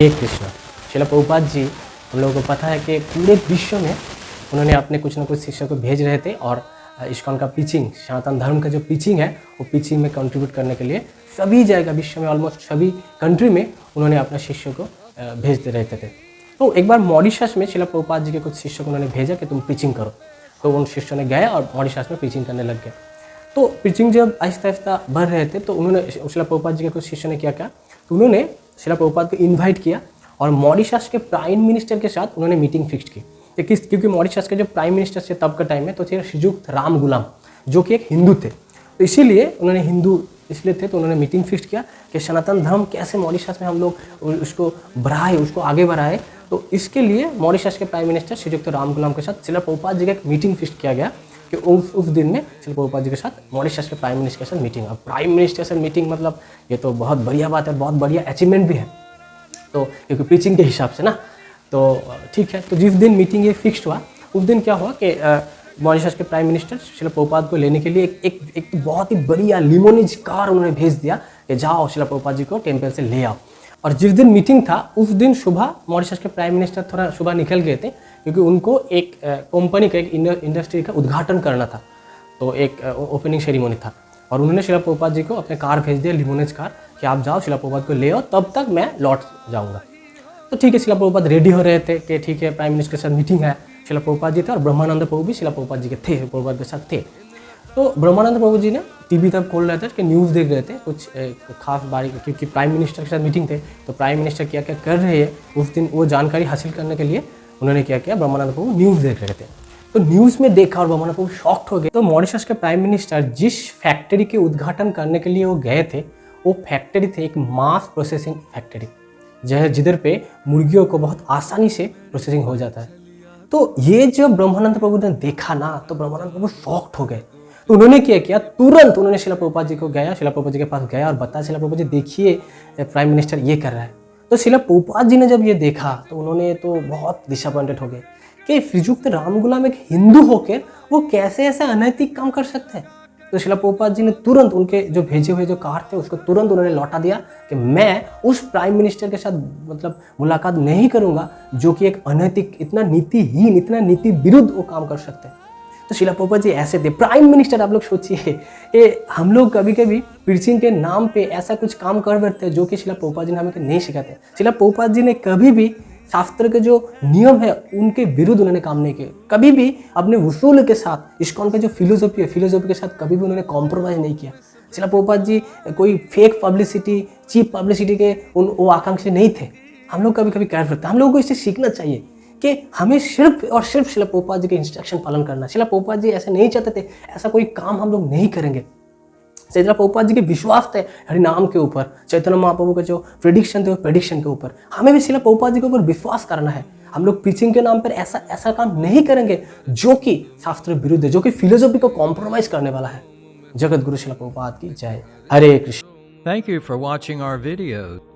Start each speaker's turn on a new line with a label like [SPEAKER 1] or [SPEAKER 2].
[SPEAKER 1] हे कृष्ण। शिला प्रभुपाद जी, हम लोगों को पता है कि पूरे विश्व में उन्होंने अपने कुछ न कुछ शिष्यों को भेज रहे थे और इस्कॉन का टीचिंग, सनातन धर्म का जो टीचिंग है वो टीचिंग में कंट्रीब्यूट करने के लिए सभी जगह विश्व में ऑलमोस्ट सभी कंट्री में उन्होंने अपने शिष्यों को भेजते रहते थे। तो एक बार मॉरिशस में शिला प्रभुपाद जी के कुछ शिष्यों को उन्होंने भेजा कि तुम टीचिंग करो। तो उन शिष्यों ने गए और मॉरिशस में टीचिंग करने लग गए। तो टीचिंग जब आहिस्ता आहिस्ता बढ़ रहे थे तो उन्होंने शिला प्रभुपाद जी के कुछ शिष्यों ने क्या किया, तो उन्होंने शिला प्रभुपाद को इनवाइट किया और मॉरिशस के प्राइम मिनिस्टर के साथ उन्होंने मीटिंग फिक्स की। क्योंकि मॉरिशस के जो प्राइम मिनिस्टर थे तब का टाइम में तो थे श्रीयुक्त राम गुलाम, जो कि एक हिंदू थे। तो इसीलिए उन्होंने हिंदू इसलिए थे तो उन्होंने मीटिंग फिक्स किया कि सनातन धर्म कैसे मॉरिशस में हम लोग उसको बढ़ाए, उसको आगे बढ़ाए। तो इसके लिए मॉरिशस के प्राइम मिनिस्टर श्रीयुक्त राम गुलाम के साथ शिला प्रभुपाद जी का एक मीटिंग फिक्स किया गया कि उस दिन में शिला प्रभुपाद जी के साथ मॉरिशस के प्राइम मिनिस्टर के साथ मीटिंग। अब प्राइम मिनिस्टर से मीटिंग मतलब ये तो बहुत बढ़िया बात है, बहुत बढ़िया अचीवमेंट भी है। तो क्योंकि प्रीचिंग के हिसाब से ना, तो ठीक है। तो जिस दिन मीटिंग ये फिक्स्ड हुआ उस दिन क्या हुआ कि मॉरिशस के प्राइम मिनिस्टर शिला प्रभुपाद को लेने के लिए एक बहुत ही बढ़िया लिमोनिज कार उन्होंने भेज दिया कि जाओ शिला प्रभुपाद जी को टेम्पल से ले आओ। और जिस दिन मीटिंग था उस दिन सुबह मॉरिशस के प्राइम मिनिस्टर थोड़ा सुबह निकल गए थे क्योंकि उनको एक कंपनी का, एक इंडस्ट्री का उद्घाटन करना था। तो एक ओपनिंग सेरेमनी था और उन्होंने शिला प्रभुपाद जी को अपने कार भेज दिया, लिमोनेज कार, कि आप जाओ शिला प्रभुपाद को ले आओ, तब तक मैं लौट जाऊंगा। तो ठीक है, शिला प्रभुपाद रेडी हो रहे थे कि ठीक है प्राइम मिनिस्टर के साथ मीटिंग है। शिला प्रभुपाद जी थे और ब्रह्मानंद प्रभु भी शिला प्रभुपाद जी के थे, प्रभुपाद के साथ थे। तो ब्रह्मानंद प्रभु जी ने टीवी तक खोल रहे थे कि न्यूज़ देख रहे थे कुछ खास बारी, क्योंकि प्राइम मिनिस्टर के साथ मीटिंग थे। तो प्राइम मिनिस्टर क्या क्या कर रहे हैं उस दिन वो जानकारी हासिल करने के लिए उन्होंने क्या किया, ब्रह्मानंद प्रभु न्यूज़ देख रहे थे। तो न्यूज़ में देखा और ब्रह्मानंद प्रभु शॉक्ड हो गए। तो मॉरिशस के प्राइम मिनिस्टर जिस फैक्ट्री के उद्घाटन करने के लिए वो गए थे वो फैक्ट्री थे एक मास प्रोसेसिंग फैक्ट्री, जिधर पे मुर्गियों को बहुत आसानी से प्रोसेसिंग हो जाता है। तो ये जब ब्रह्मानंद प्रभु ने देखा ना तो ब्रह्मानंद प्रभु शॉक्ड हो गए। तो उन्होंने क्या किया, तुरंत उन्होंने शिला प्रभुपाद जी को गया, शिला प्रभुपाद जी के पास गया और बताया, शिला प्रभुपाद जी देखिए प्राइम मिनिस्टर ये कर रहा है। तो शिला प्रभुपाद जी ने जब ये देखा तो उन्होंने तो बहुत डिसअपॉइंटेड हो गए कि श्रीयुक्त राम गुलाम एक हिंदू होकर वो कैसे ऐसा अनैतिक काम कर सकते हैं। तो शिला प्रभुपाद जी ने तुरंत उनके जो भेजे हुए जो कार थे उसको तुरंत उन्होंने लौटा दिया कि मैं उस प्राइम मिनिस्टर के साथ मतलब मुलाकात नहीं करूंगा जो कि एक अनैतिक, इतना नीतिहीन, इतना नीति विरुद्ध वो काम कर सकते हैं। तो शिला प्रभुपाद जी ऐसे थे प्राइम मिनिस्टर। आप लोग सोचिए, ये हम लोग कभी कभी प्रीचिंग के नाम पे ऐसा कुछ काम कर बैठते हैं जो कि शिला प्रभुपाद जी ने हमें नहीं सिखाते। शिला प्रभुपाद जी ने कभी भी शास्त्र के जो नियम है उनके विरुद्ध उन्होंने काम नहीं किए। कभी भी अपने वसूल के साथ, इस्कॉन का जो फिलोसफी है, फिलोसफी के साथ कभी भी उन्होंने कॉम्प्रोमाइज़ नहीं किया। शिला प्रभुपाद जी कोई फेक पब्लिसिटी, चीप पब्लिसिटी के वो आकांक्षी नहीं थे। हम लोग कभी कभी कर सकते, हम लोगों को इससे सीखना चाहिए कि हमें सिर्फ और सिर्फ शिला प्रभुपाद जी के इंस्ट्रक्शन पालन करना। शिला प्रभुपाद जी ऐसे नहीं चाहते थे, ऐसा कोई काम हम लोग नहीं करेंगे। शिला प्रभुपाद जी के विश्वास थे हरिनाम के ऊपर, चैतन्य महाप्रभु के जो प्रेडिक्शन थे वो प्रेडिक्शन के ऊपर। हमें भी शिला प्रभुपाद जी के ऊपर विश्वास करना है। हम लोग प्रीचिंग के नाम पर ऐसा काम नहीं करेंगे जो कि शास्त्र विरुद्ध है, जो कि फिलोसफी को कॉम्प्रोमाइज करने वाला है। जगत गुरु शिला प्रभुपाद की जय। हरे Krishna.
[SPEAKER 2] Thank you for watching our videos.